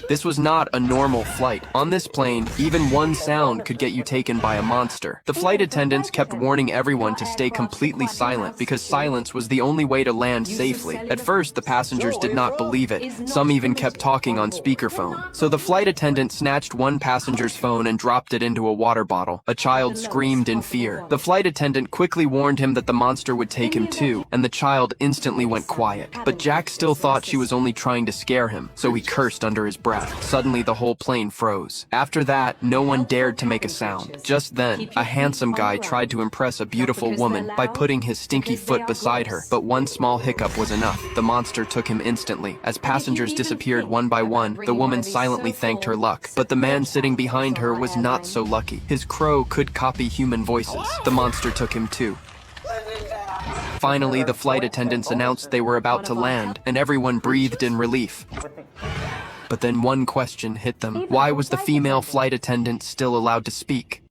This was not a normal flight. On this plane, even one sound could get you taken by a monster. The flight attendants kept warning everyone to stay completely silent because silence was the only way to land safely. At first, the passengers did not believe it. Some even kept talking on speakerphone. So the flight attendant snatched one passenger's phone and dropped it into a water bottle. A child screamed in fear. The flight attendant quickly warned him that the monster would take him too, and the child instantly went quiet. But Jack still thought she was only trying to scare him, so he cursed under his breath. Suddenly, the whole plane froze. After that, no one dared to make a sound. Just then, a handsome guy tried to impress a beautiful woman by putting his stinky foot beside her, but one small hiccup was enough. The monster took him instantly. As passengers disappeared one by one, the woman silently thanked her luck. But the man sitting behind her was not so lucky. His crow could copy human voices. The monster took him too. Finally, the flight attendants announced they were about to land, and everyone breathed in relief. But then one question hit them. Why was the female flight attendant still allowed to speak?